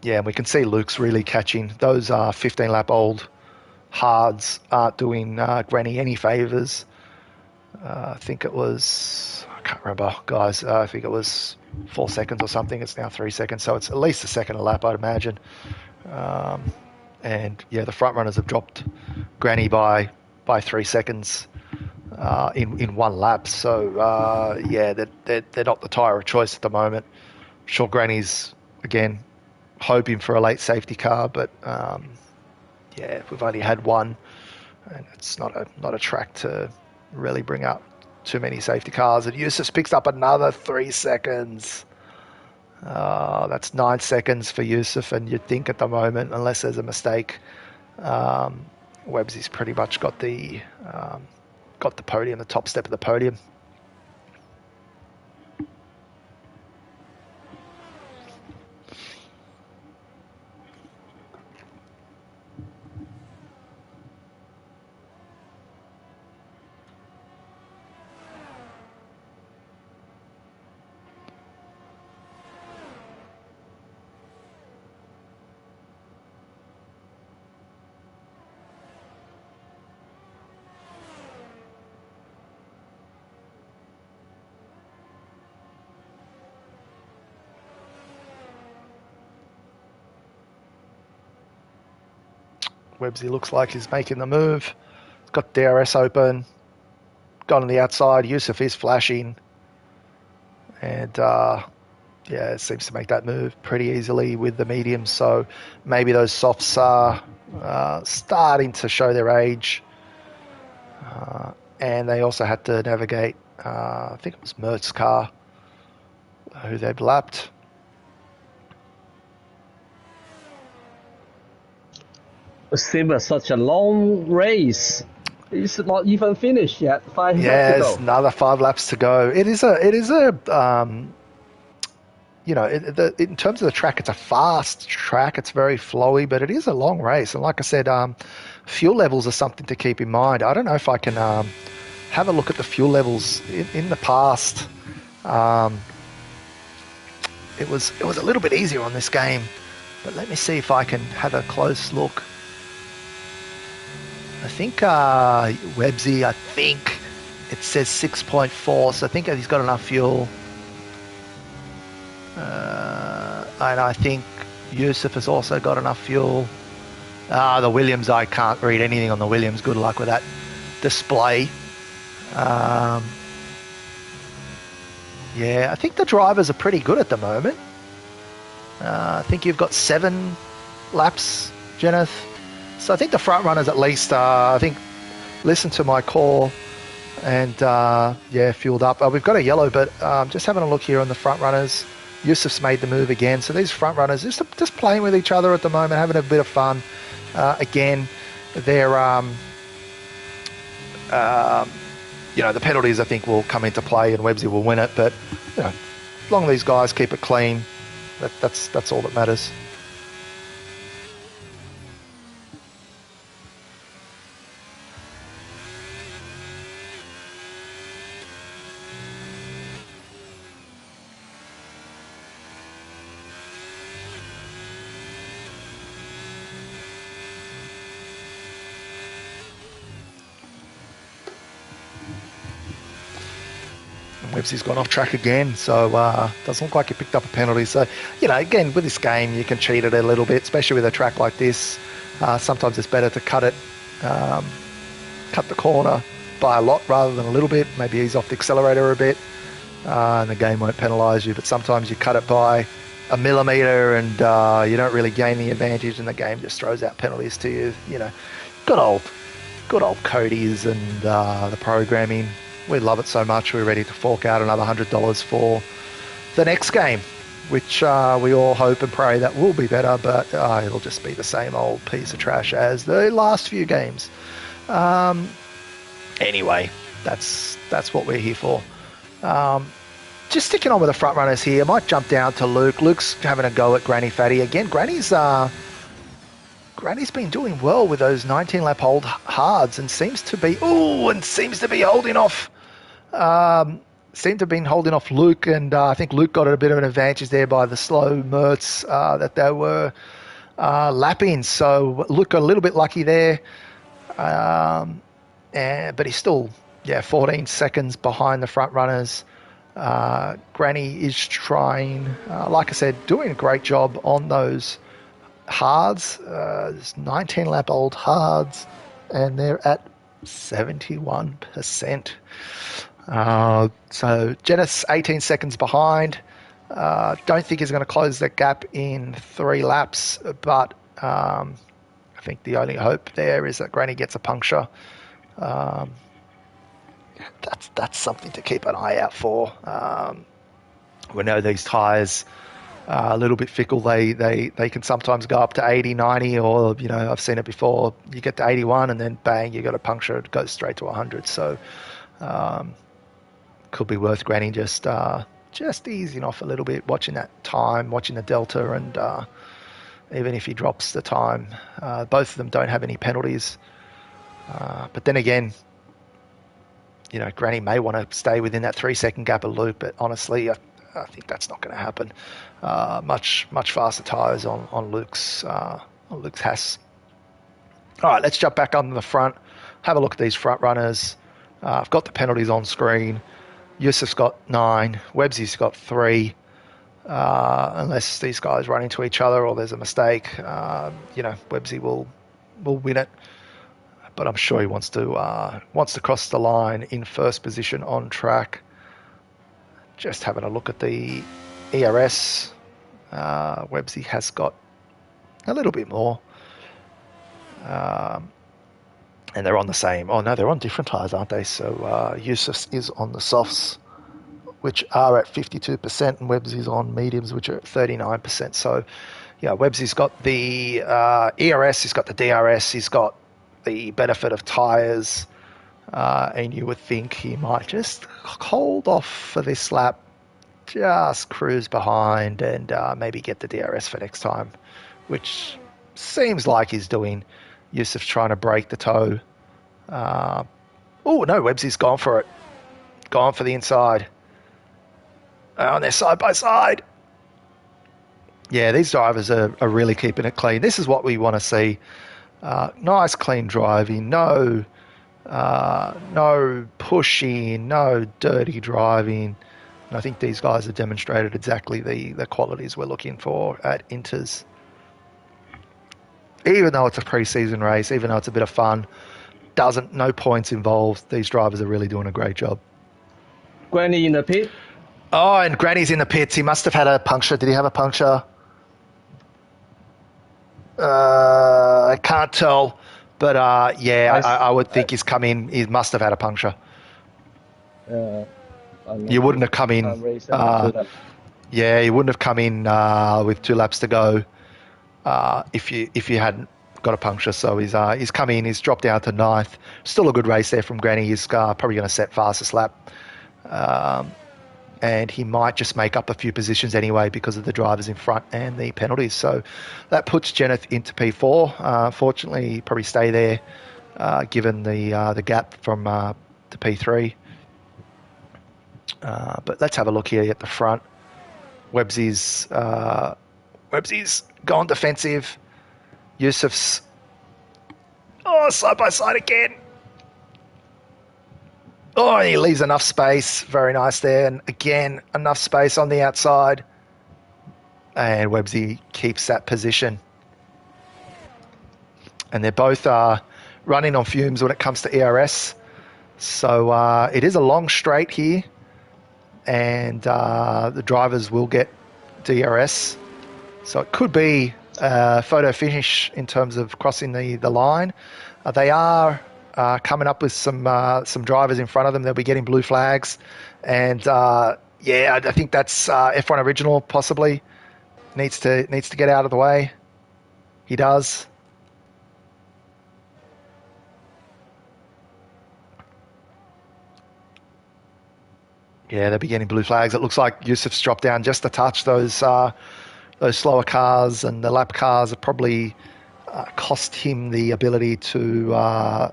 Yeah, and we can see Luke's really catching. Those 15-lap-old hards aren't doing Granny any favours. I think it was, I can't remember, guys. I think it was 4 seconds or something. It's now 3 seconds, so it's at least a second a lap, I'd imagine. And yeah, the front runners have dropped Granny by 3 seconds in one lap. So yeah, they're not the tyre of choice at the moment. I'm sure Granny's again hoping for a late safety car, but yeah, we've only had one, and it's not a track to really bring up too many safety cars. And Yusuf picks up another 3 seconds. That's 9 seconds for Yusuf, and you'd think at the moment, unless there's a mistake, Websy's pretty much got the podium, the top step of the podium. Websy looks like he's making the move. He's got DRS open. Gone on the outside. Yusuf is flashing. And yeah, it seems to make that move pretty easily with the mediums. So maybe those softs are starting to show their age. And they also had to navigate, I think it was Mertz's car, who they've lapped. It seems such a long race. It's not even finished yet. 5 laps to Yes, go. another 5 laps to go. It is a in terms of the track, it's a fast track. It's very flowy, but it is a long race. And like I said, fuel levels are something to keep in mind. I don't know if I can have a look at the fuel levels in the past. It was a little bit easier on this game, but let me see if I can have a close look. I think Websy, I think it says 6.4, so I think he's got enough fuel. And I think Yusuf has also got enough fuel. The Williams, I can't read anything on the Williams. Good luck with that display. Yeah, I think the drivers are pretty good at the moment. I think you've got 7 laps, Jeneth. So I think the front runners at least, I think, listen to my call and, yeah, fueled up. We've got a yellow, but just having a look here on the front runners. Yusuf's made the move again. So these front runners just playing with each other at the moment, having a bit of fun. Again, they're, the penalties I think will come into play and Websy will win it. But, as long as these guys keep it clean, that's all that matters. Webster's gone off track again, so doesn't look like he picked up a penalty. So, again, with this game, you can cheat it a little bit, especially with a track like this. Sometimes it's better to cut the corner by a lot rather than a little bit. Maybe ease off the accelerator a bit, and the game won't penalise you. But sometimes you cut it by a millimetre and you don't really gain the advantage, and the game just throws out penalties to you. Good old Cody's and the programming. We love it so much, we're ready to fork out another $100 for the next game, which we all hope and pray that will be better, but it'll just be the same old piece of trash as the last few games. Anyway, that's what we're here for. Just sticking on with the front runners here, I might jump down to Luke. Luke's having a go at Granny Fatty. Again, Granny's been doing well with those 19-lap old hards and seems to be holding off. Seemed to have been holding off Luke, and I think Luke got a bit of an advantage there by the slow Mercs that they were lapping. So Luke got a little bit lucky there, but he's still 14 seconds behind the front runners. Granny is trying, like I said, doing a great job on those hards, 19-lap old hards, and they're at 71%. So Jeneth's 18 seconds behind. Don't think he's going to close that gap in 3 laps, but I think the only hope there is that Granny gets a puncture. That's something to keep an eye out for. We know these tyres are a little bit fickle. They can sometimes go up to 80, 90, or I've seen it before. You get to 81 and then bang, you got a puncture. It goes straight to 100. So could be worth Granny just easing off a little bit, watching that time, watching the delta, and even if he drops the time, both of them don't have any penalties. But then again, Granny may want to stay within that 3-second gap of Luke, but honestly, I think that's not going to happen. Much faster tyres on Luke's Haas. All right, let's jump back on the front. Have a look at these front runners. I've got the penalties on screen. Yusuf's got 9. Webbsy's got 3. Unless these guys run into each other or there's a mistake, Webbsy will win it. But I'm sure he wants to cross the line in first position on track. Just having a look at the ERS. Webbsy has got a little bit more. And they're on the same. Oh, no, they're on different tyres, aren't they? So Yusuf's is on the softs, which are at 52%, and Webbsy's on mediums, which are at 39%. So, Webbsy's got the ERS, he's got the DRS, he's got the benefit of tyres, and you would think he might just hold off for this lap, just cruise behind, and maybe get the DRS for next time, which seems like he's doing. Yusuf's trying to break the toe. Oh, no, Webbsy's gone for it. Gone for the inside. And they're side by side. Yeah, these drivers are really keeping it clean. This is what we want to see. Nice, clean driving. No pushing. No dirty driving. And I think these guys have demonstrated exactly the qualities we're looking for at Inters. Even though it's a pre-season race, even though it's a bit of fun, no points involved. These drivers are really doing a great job. Granny in the pit. Oh, and Granny's in the pits. He must have had a puncture. Did he have a puncture? I can't tell. But, I would think he's come in. He must have had a puncture. You wouldn't have come in. You wouldn't have come in with 2 laps to go if you hadn't got a puncture. So he's come in. He's dropped down to 9th. Still a good race there from Granny. He's probably going to set fastest lap. And he might just make up a few positions anyway because of the drivers in front and the penalties. So that puts Jeneth into P4. Fortunately, he probably stay there given the gap from to P3. But let's have a look here at the front. Webbsy's gone defensive. Yusuf's side by side again. Oh, he leaves enough space. Very nice there. And again, enough space on the outside. And Websy keeps that position. And they're both running on fumes when it comes to ERS. So it is a long straight here. And the drivers will get DRS. So it could be a photo finish in terms of crossing the line. They are coming up with some drivers in front of them. They'll be getting blue flags. And I think that's F1 Original possibly. Needs to get out of the way. He does. Yeah, they're getting blue flags. It looks like Yusuf's dropped down just a touch. Those slower cars and the lap cars have probably cost him the ability to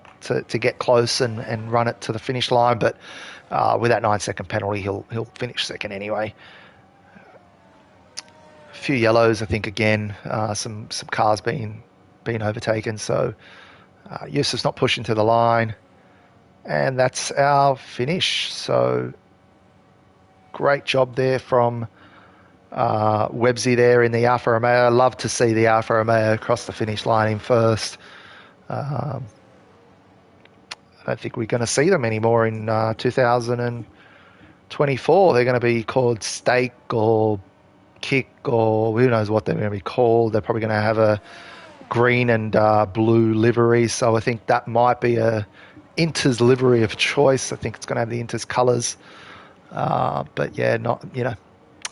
get close and run it to the finish line. But with that 9-second penalty, he'll finish second anyway. A few yellows, I think. Again, some cars being overtaken. So Yusuf's not pushing to the line, and that's our finish. So great job there from Websy there in the Alfa Romeo. I love to see the Alfa Romeo across the finish line in first. I don't think we're going to see them anymore in 2024. They're going to be called Steak or Kick or who knows what they're going to be called. They're probably going to have a green and blue livery. So I think that might be a Inter's livery of choice. I think it's going to have the Inter's colours. But yeah,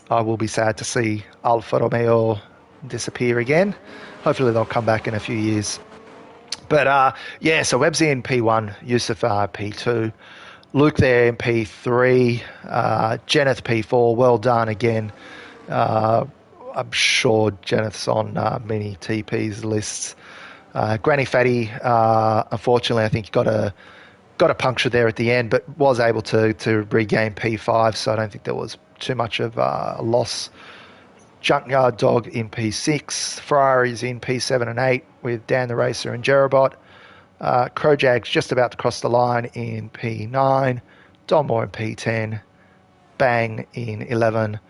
I will be sad to see Alfa Romeo disappear again. Hopefully they'll come back in a few years. But so Websy in P1, Yusuf P2, Luke there in P3, Jenneth P4. Well done again. I'm sure Jenneth's on many TP's lists. Granny Fatty, unfortunately, I think got a puncture there at the end, but was able to regain P5, so I don't think there was too much of a loss. Junkyard Dog in P6, Ferrari's in P7 and 8 with Dan the Racer and Jerobot. Crowjag's just about to cross the line in P9, Don Moore in P10, Bang in 11.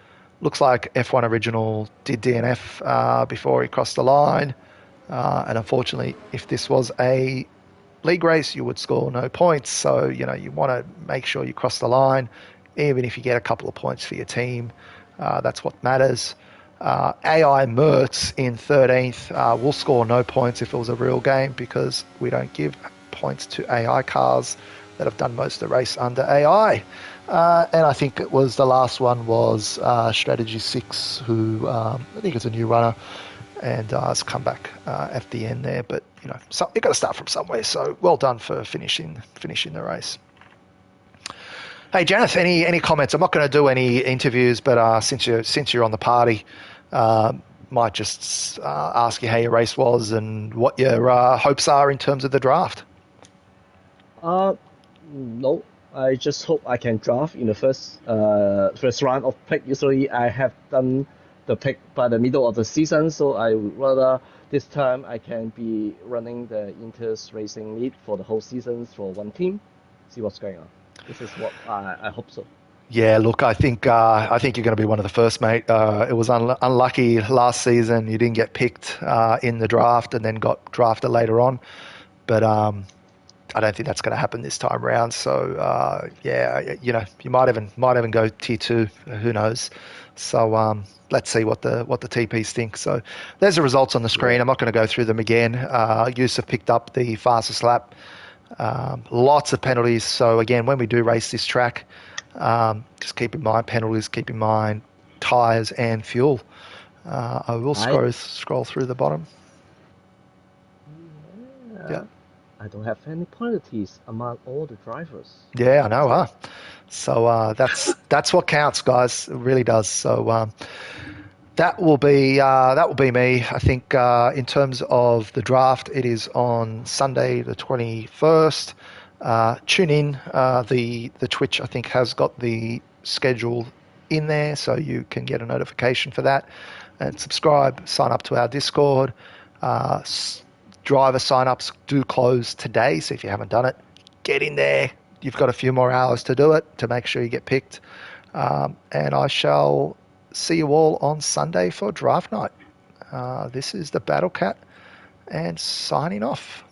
Looks like F1 Original did DNF before he crossed the line, and unfortunately, if this was a league race, you would score no points. So, you want to make sure you cross the line, even if you get a couple of points for your team. That's what matters. AI Mertz in 13th will score no points if it was a real game, because we don't give points to AI cars that have done most of the race under AI. And I think it was the last one was Strategy 6, who I think is a new runner and has come back at the end there. But you've got to start from somewhere. So well done for finishing the race. Hey, Janeth, any comments? I'm not going to do any interviews, but since you're on the party, might just ask you how your race was and what your hopes are in terms of the draft. No, I just hope I can draft in the first round of pick. Usually, I have done the pick by the middle of the season, so I would rather this time I can be running the Inter's racing lead for the whole season for one team. See what's going on. This is what I hope so. Yeah, look, I think you're going to be one of the first, mate. It was unlucky last season. You didn't get picked in the draft and then got drafted later on. But I don't think that's going to happen this time around. So you might even go tier 2. Who knows? So let's see what the TPs think. So there's the results on the screen. I'm not going to go through them again. Yusuf picked up the fastest lap. Lots of penalties. So again, when we do race this track, just keep in mind penalties, keep in mind tyres and fuel. I will scroll through the bottom. Yeah. I don't have any penalties among all the drivers. Yeah, I know, huh? So that's what counts, guys. It really does. So that will be me. I think in terms of the draft, it is on Sunday the 21st. Tune in. The Twitch, I think, has got the schedule in there, so you can get a notification for that. And subscribe, sign up to our Discord. Driver sign-ups do close today, so if you haven't done it, get in there. you've got a few more hours to do it to make sure you get picked. And I shall see you all on Sunday for draft night. This is the Battle Cat and signing off.